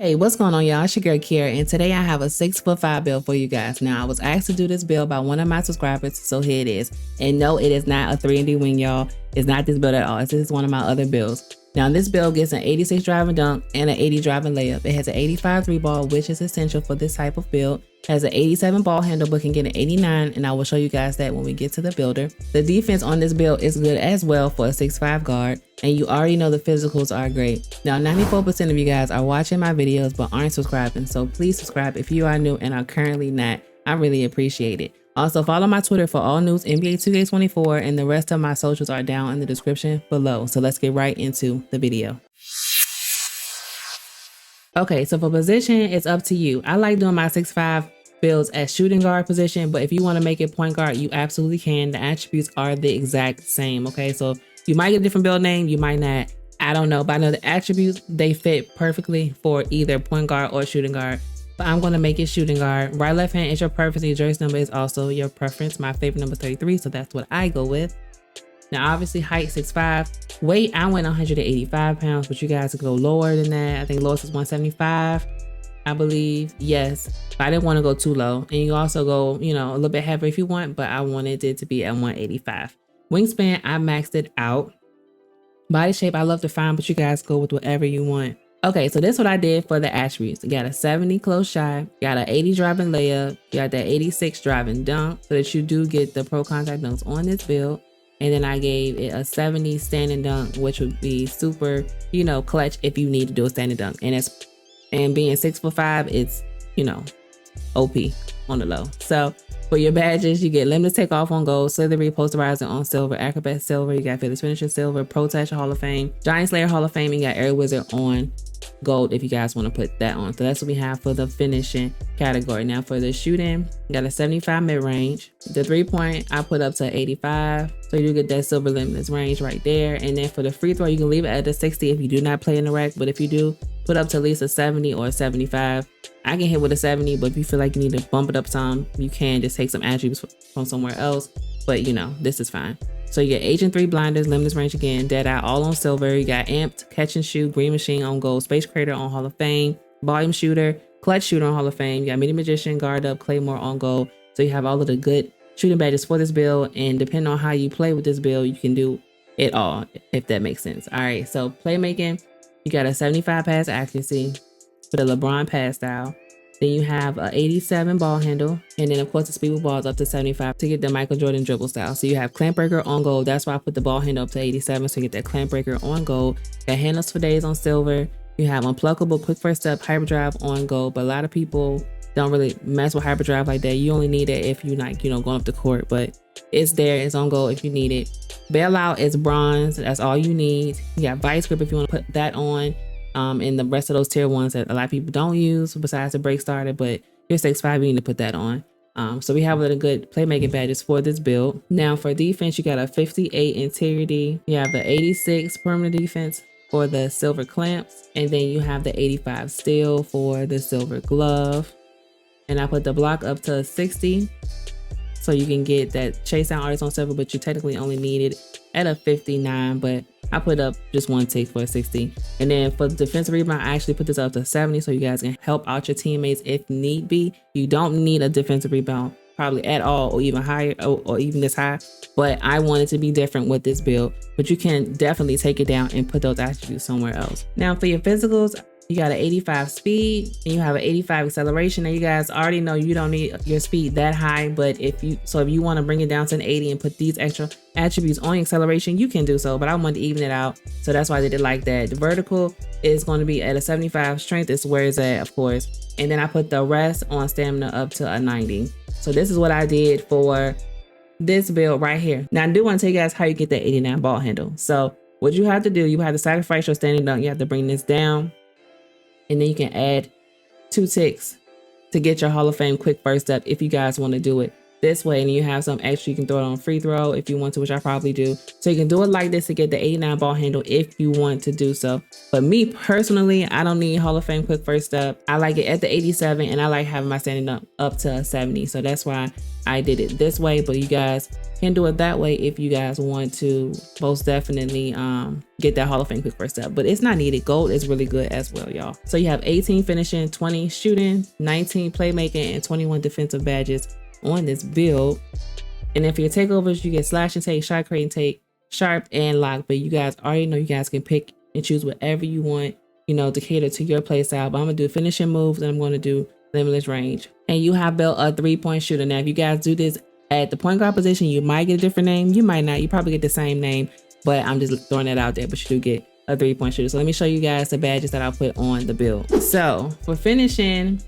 Hey, what's going on, y'all? It's your girl Kiera, and today I have a 6'5" build for you guys. Now, I was asked to do this build by one of my subscribers, so here it is. And no, it is not a 3&D wing, y'all. It's not this build at all. This is one of my other builds. Now, this build gets an 86 driving dunk and an 80 driving layup. It has an 85 3 ball, which is essential for this type of build. It has an 87 ball handle, but can get an 89, and I will show you guys that when we get to the builder. The defense on this build is good as well for a 6'5" guard, and you already know the physicals are great. Now, 94% of you guys are watching my videos but aren't subscribing, so please subscribe if you are new and are currently not. I really appreciate it. Also, follow my Twitter for all news NBA 2K24, and the rest of my socials are down in the description below. So let's get right into the video. Okay, so for position, it's up to you. I like doing my 6'5" builds at shooting guard position, but if you want to make it point guard, you absolutely can. The attributes are the exact same, okay? So you might get a different build name, you might not. I don't know, but I know the attributes, they fit perfectly for either point guard or shooting guard. But I'm going to make it shooting guard. Right, left hand is your preference. Your jersey number is also your preference. My favorite number is 33, so that's what I go with. Now, obviously, height 6'5". Weight, I went 185 pounds, but you guys could go lower than that. I think lowest is 175, I believe. Yes, but I didn't want to go too low. And you also go, you know, a little bit heavier if you want, but I wanted it to be at 185. Wingspan, I maxed it out. Body shape, I love to find, but you guys go with whatever you want. Okay, so this is what I did for the attributes. You got a 70 close shot, got an 80 driving layup, you got that 86 driving dunk, so that you do get the pro contact dunks on this build. And then I gave it a 70 standing dunk, which would be super, you know, clutch if you need to do a standing dunk. And being 6'5", it's, you know, OP on the low. So for your badges, you get limited takeoff on gold, slithery posterizer on silver, acrobat silver, you got fearless finisher silver, pro touch Hall of Fame, giant slayer Hall of Fame, and you got air wizard on gold if you guys want to put that on. So that's what we have for the finishing category. Now for the shooting, you got a 75 mid-range. The 3-point I put up to 85, so you do get that silver limitless range right there. And then for the free throw, you can leave it at a 60 if you do not play in the rack, but if you do, put up to at least a 70 or a 75. I can hit with a 70, but if you feel like you need to bump it up some, you can just take some attributes from somewhere else. But you know, this is fine. So you get Agent 3 blinders, limitless range again, dead eye all on silver. You got amped, catch and shoot, green machine on gold, space creator on Hall of Fame, volume shooter, clutch shooter on Hall of Fame. You got mini magician, guard up, claymore on gold. So you have all of the good shooting badges for this build. And depending on how you play with this build, you can do it all, if that makes sense. All right, so playmaking, you got a 75 pass accuracy for the LeBron pass style. Then you have a 87 ball handle. And then of course the speed with balls up to 75 to get the Michael Jordan dribble style. So you have clamp breaker on gold. That's why I put the ball handle up to 87, so you get that clamp breaker on gold. Got handles for days on silver. You have unpluckable quick first step hyperdrive on gold, but a lot of people don't really mess with hyperdrive like that. You only need it if you like, you know, going up the court, but it's there, it's on gold if you need it. Bailout is bronze, that's all you need. You got vice grip if you want to put that on. And the rest of those tier ones that a lot of people don't use besides the break starter, but you're 6'5", you need to put that on. So we have a good playmaking badges for this build. Now for defense, you got a 58 integrity. You have the 86 perimeter defense for the silver clamps. And then you have the 85 steel for the silver glove. And I put the block up to 60. So you can get that chase down artist on silver, but you technically only need it at a 59, but I put up just one tick for a 60. And then for the defensive rebound, I actually put this up to 70 so you guys can help out your teammates if need be. You don't need a defensive rebound probably at all or even higher or even this high, but I wanted to be different with this build. But you can definitely take it down and put those attributes somewhere else. Now for your physicals, you got an 85 speed and you have an 85 acceleration. And you guys already know you don't need your speed that high, but if you want to bring it down to an 80 and put these extra attributes on your acceleration, you can do so, but I wanted to even it out. So that's why I did it like that. The vertical is going to be at a 75, strength is where it's at, of course. And then I put the rest on stamina up to a 90. So this is what I did for this build right here. Now I do want to tell you guys how you get that 89 ball handle. So what you have to do, you have to sacrifice your standing dunk. You have to bring this down. And then you can add 2 ticks to get your Hall of Fame quick first step if you guys want to do it this way, and you have some extra. You can throw it on free throw if you want to, which I probably do. So you can do it like this to get the 89 ball handle if you want to do so. But me personally, I don't need Hall of Fame quick first step. I like it at the 87, and I like having my standing up to a 70. So that's why I did it this way. But you guys can do it that way if you guys want to most definitely get that Hall of Fame quick first step. But it's not needed. Gold is really good as well, y'all. So you have 18 finishing, 20 shooting, 19 playmaking, and 21 defensive badges on this build. And then for your takeovers, you get slash and take, shot create and take, sharp, and lock. But you guys already know you guys can pick and choose whatever you want, you know, to cater to your play style. But I'm gonna do finishing moves, and I'm gonna do limitless range. And you have built a 3-point shooter. Now if you guys do this at the point guard position, you might get a different name, you might not, you probably get the same name, but I'm just throwing that out there. But you do get a 3-point shooter. So let me show you guys the badges that I put on the build. So for finishing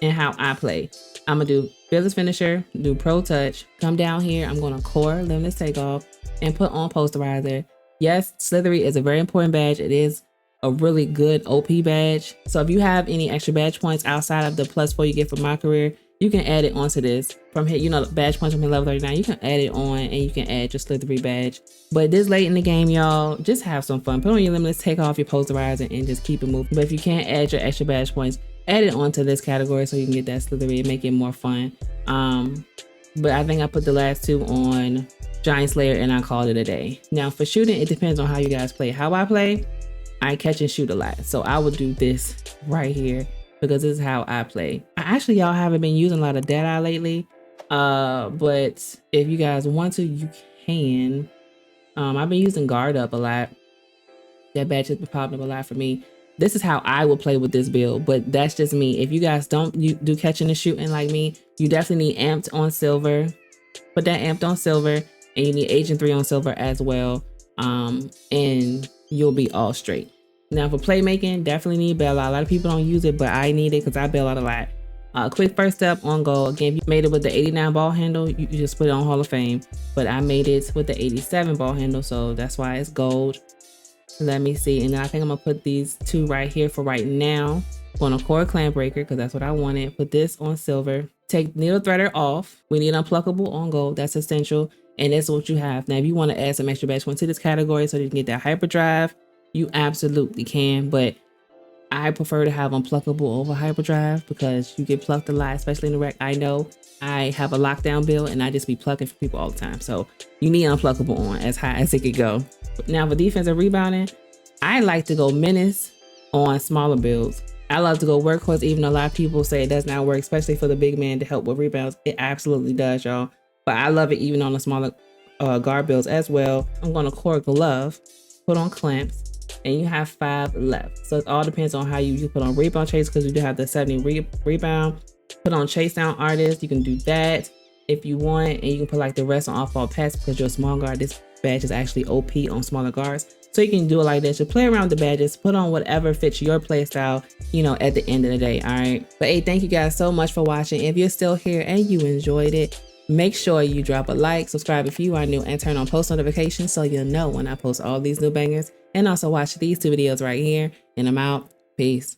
and how I play, I'm gonna do fearless finisher, do pro touch, come down here, I'm gonna core limitless takeoff, and put on posterizer. Yes, slithery is a very important badge. It is a really good OP badge. So if you have any extra badge points outside of the +4 you get from mycareer, you can add it onto this from here. You know, badge points from level 39, you can add it on, and you can add your slithery badge. But this late in the game, y'all, just have some fun. Put on your limitless, take off your posterizer, and just keep it moving. But if you can't add your extra badge points, add it onto this category so you can get that slithery and make it more fun. But I think I put the last two on Giant Slayer, and I called it a day. Now for shooting, it depends on how you guys play. How I play, I catch and shoot a lot. So I would do this right here because this is how I play. Actually, y'all haven't been using a lot of Deadeye lately. But if you guys want to, you can. I've been using Guard Up a lot. That badge has been popping up a lot for me. This is how I would play with this build, but that's just me. If you guys don't do catching and shooting like me, you definitely need amped on silver. Put that amped on silver, and you need Agent 3 on silver as well. And you'll be all straight. Now for playmaking, definitely need bailout. A lot of people don't use it, but I need it because I bail out a lot. Quick first step on goal. Again, if you made it with the 89 ball handle, you just put it on Hall of Fame. But I made it with the 87 ball handle, so that's why it's gold. Let me see, and then I think I'm gonna put these two right here for right now. On a core clamp breaker because that's what I wanted. Put this on silver. Take needle threader off. We need unpluckable on gold. That's essential, and that's what you have. Now, if you want to add some extra badge points to this category so you can get that hyperdrive, you absolutely can. But I prefer to have unpluckable over hyperdrive because you get plucked a lot, especially in the rec. I know I have a lockdown build and I just be plucking for people all the time. So you need unpluckable on as high as it could go. Now for defensive rebounding, I like to go menace on smaller builds. I love to go workhorse, even though a lot of people say it does not work, especially for the big man to help with rebounds. It absolutely does, y'all. But I love it even on the smaller guard builds as well. I'm going to core glove, put on clamps, and you have 5 left. So it all depends on how you put on rebound chase, because you do have the 70 rebound. Put on chase down artist, you can do that if you want, and you can put like the rest on off-ball pass because you're a small guard. This badge is actually OP on smaller guards. So you can do it like this. You play around with the badges, put on whatever fits your play style, you know, at the end of the day, all right? But hey, thank you guys so much for watching. If you're still here and you enjoyed it, make sure you drop a like, subscribe if you are new, and turn on post notifications so you'll know when I post all these new bangers. And also watch these 2 videos right here, and I'm out. Peace.